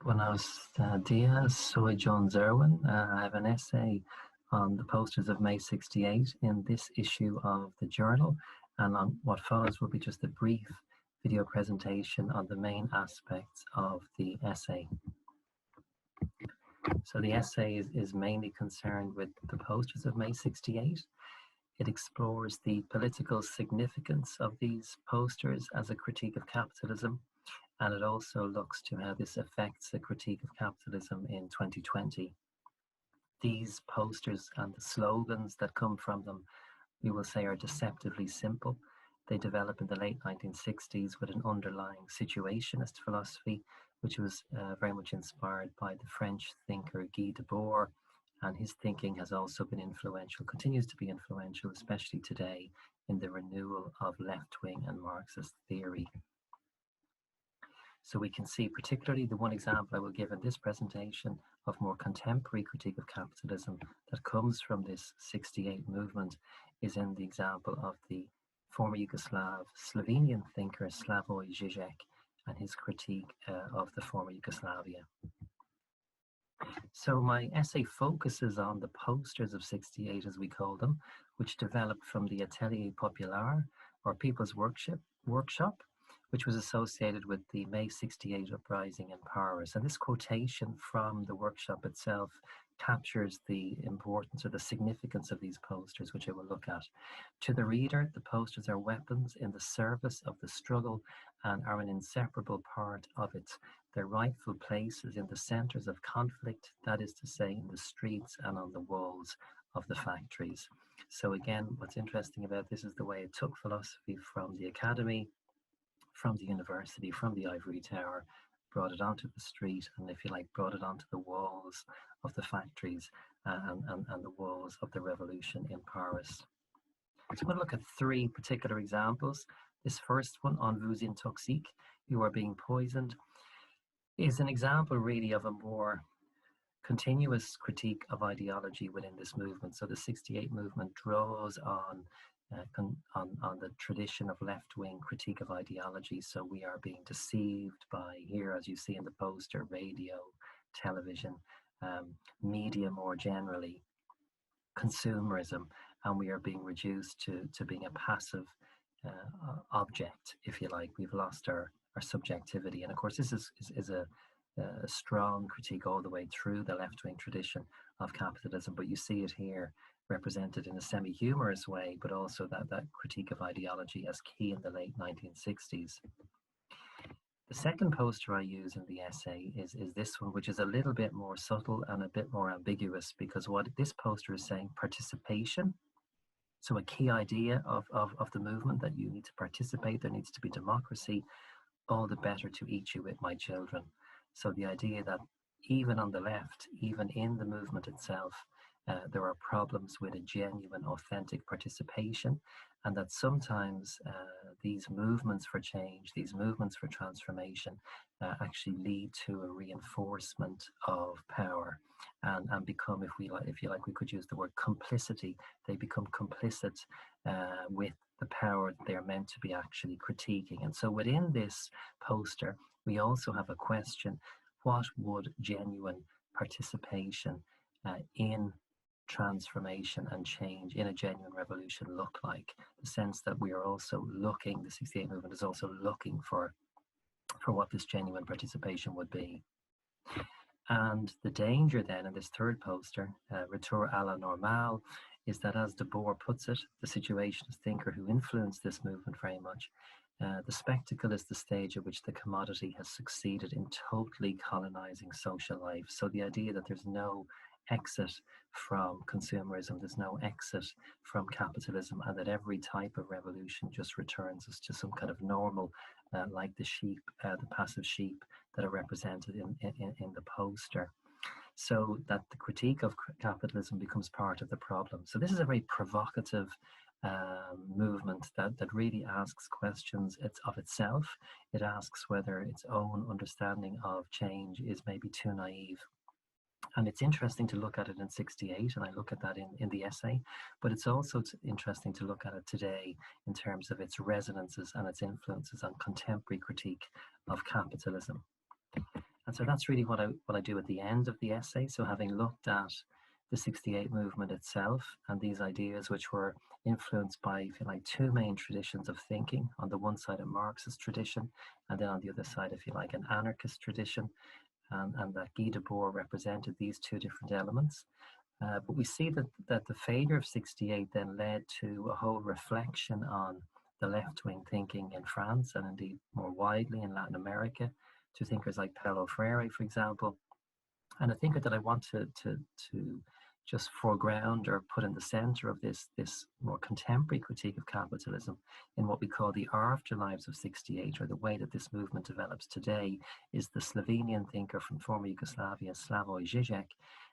Buenos dias, soy Jones Irwin. I have an essay on the posters of May 68 in this issue of the journal, and on what follows will be just a brief video presentation on the main aspects of the essay. So the essay is mainly concerned with the posters of May 68. It explores the political significance of these posters as a critique of capitalism, and it also looks to how this affects a critique of capitalism in 2020. These posters and the slogans that come from them, we will say, are deceptively simple. They develop in the late 1960s with an underlying situationist philosophy, which was very much inspired by the French thinker Guy Debord, and his thinking has also been influential, continues to be influential, especially today, in the renewal of left-wing and Marxist theory. So we can see, particularly the one example I will give in this presentation of more contemporary critique of capitalism that comes from this 68 movement, is in the example of the former Yugoslav Slovenian thinker Slavoj Žižek and his critique of the former Yugoslavia. So my essay focuses on the posters of 68, as we call them, which developed from the Atelier Popular, or People's Workshop, which was associated with the May 68 uprising in Paris. And this quotation from the workshop itself captures the importance or the significance of these posters, which I will look at. To the reader, the posters are weapons in the service of the struggle and are an inseparable part of it. Their rightful place is in the centers of conflict, that is to say, in the streets and on the walls of the factories. So again, what's interesting about this is the way it took philosophy from the academy, from the university, from the ivory tower, brought it onto the street, and if you like, brought it onto the walls of the factories and the walls of the revolution in Paris. So I'm going to look at three particular examples. This first one, on vous intoxique, you are being poisoned, is an example really of a more continuous critique of ideology within this movement. So the 68 movement draws on the tradition of left-wing critique of ideology. So we are being deceived by, here as you see in the poster, radio, television, media more generally, consumerism, and we are being reduced to being a passive object, if you like. We've lost our subjectivity. And of course this is a strong critique all the way through the left-wing tradition of capitalism, but you see it here represented in a semi-humorous way, but also that critique of ideology as key in the late 1960s. The second poster I use in the essay is this one, which is a little bit more subtle and a bit more ambiguous, because what this poster is saying, participation. So a key idea of the movement, that you need to participate, there needs to be democracy, all the better to eat you with my children. So the idea that even on the left, even in the movement itself, there are problems with a genuine, authentic participation, and that sometimes these movements for change, these movements for transformation, actually lead to a reinforcement of power, and become, if you like, we could use the word complicity. They become complicit with the power that they are meant to be actually critiquing. And so within this poster, we also have a question: what would genuine participation in transformation and change, in a genuine revolution, look like? The sense that we are also looking, the 68 movement is also looking for what this genuine participation would be. And the danger then in this third poster, Retour à la normale, is that, as Debord puts it, the situationist thinker who influenced this movement very much, the spectacle is the stage at which the commodity has succeeded in totally colonizing social life. So the idea that there's no exit from consumerism, there's no exit from capitalism, and that every type of revolution just returns us to some kind of normal, like the sheep, the passive sheep that are represented in the poster. So that the critique of capitalism becomes part of the problem. So this is a very provocative movement that really asks questions of itself. It asks whether its own understanding of change is maybe too naive. And it's interesting to look at it in 68, and I look at that in the essay, but it's also interesting to look at it today in terms of its resonances and its influences on contemporary critique of capitalism. And so that's really what I do at the end of the essay. So having looked at the 68 movement itself and these ideas which were influenced by, if you like, two main traditions of thinking. On the one side, a Marxist tradition, and then on the other side, if you like, an anarchist tradition, and that Guy Debord represented these two different elements. But we see that the failure of 68 then led to a whole reflection on the left-wing thinking in France and indeed more widely in Latin America, to thinkers like Paulo Freire, for example. And a thinker that I want to just foreground or put in the center of this more contemporary critique of capitalism in what we call the afterlives of 68, or the way that this movement develops today, is the Slovenian thinker from former Yugoslavia, Slavoj Žižek,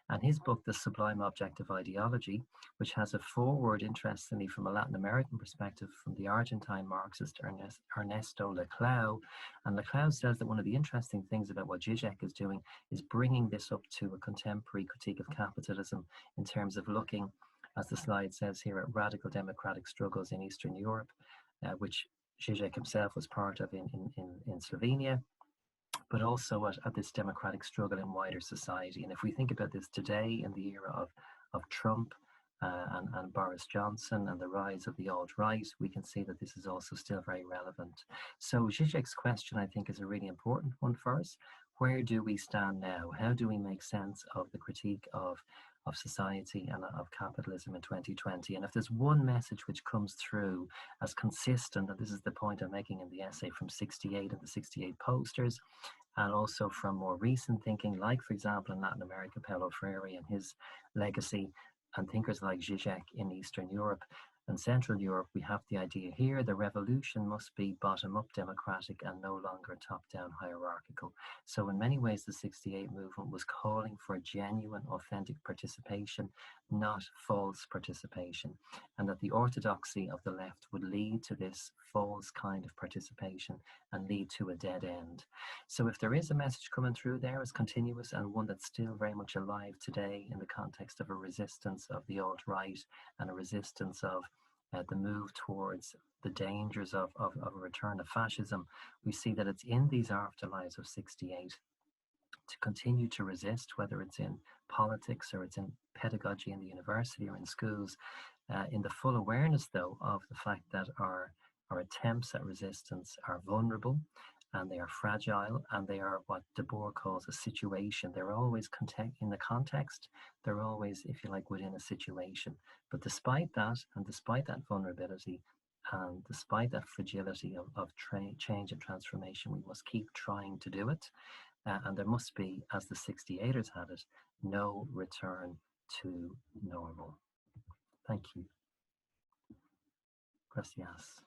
and his book, The Sublime Object of Ideology, which has a foreword, interestingly, from a Latin American perspective, from the Argentine Marxist Ernesto Laclau. And Laclau says that one of the interesting things about what Žižek is doing is bringing this up to a contemporary critique of capitalism in terms of looking, as the slide says here, at radical democratic struggles in Eastern Europe, which Žižek himself was part of in Slovenia, but also at this democratic struggle in wider society. And if we think about this today in the era of Trump and Boris Johnson and the rise of the alt-right, we can see that this is also still very relevant. So Žižek's question, I think, is a really important one for us. Where do we stand now? How do we make sense of the critique of society and of capitalism in 2020? And if there's one message which comes through as consistent, and this is the point I'm making in the essay, from 68 and the 68 posters, and also from more recent thinking, like, for example, in Latin America, Paulo Freire and his legacy, and thinkers like Žižek in Eastern Europe and Central Europe, we have the idea here: the revolution must be bottom-up democratic and no longer top-down hierarchical. So in many ways, the 68 movement was calling for genuine, authentic participation, not false participation, and that the orthodoxy of the left would lead to this false kind of participation and lead to a dead end. So if there is a message coming through there as continuous, and one that's still very much alive today in the context of a resistance of the alt-right and a resistance of the move towards the dangers of a return of fascism, we see that it's in these afterlives of 68 to continue to resist, whether it's in politics or it's in pedagogy in the university or in schools, in the full awareness, though, of the fact that our attempts at resistance are vulnerable, and they are fragile, and they are what Debord calls a situation. They're always in the context, they're always, if you like, within a situation. But despite that, and despite that vulnerability, and despite that fragility of change and transformation, we must keep trying to do it. And there must be, as the 68ers had it, no return to normal. Thank you. Gracias.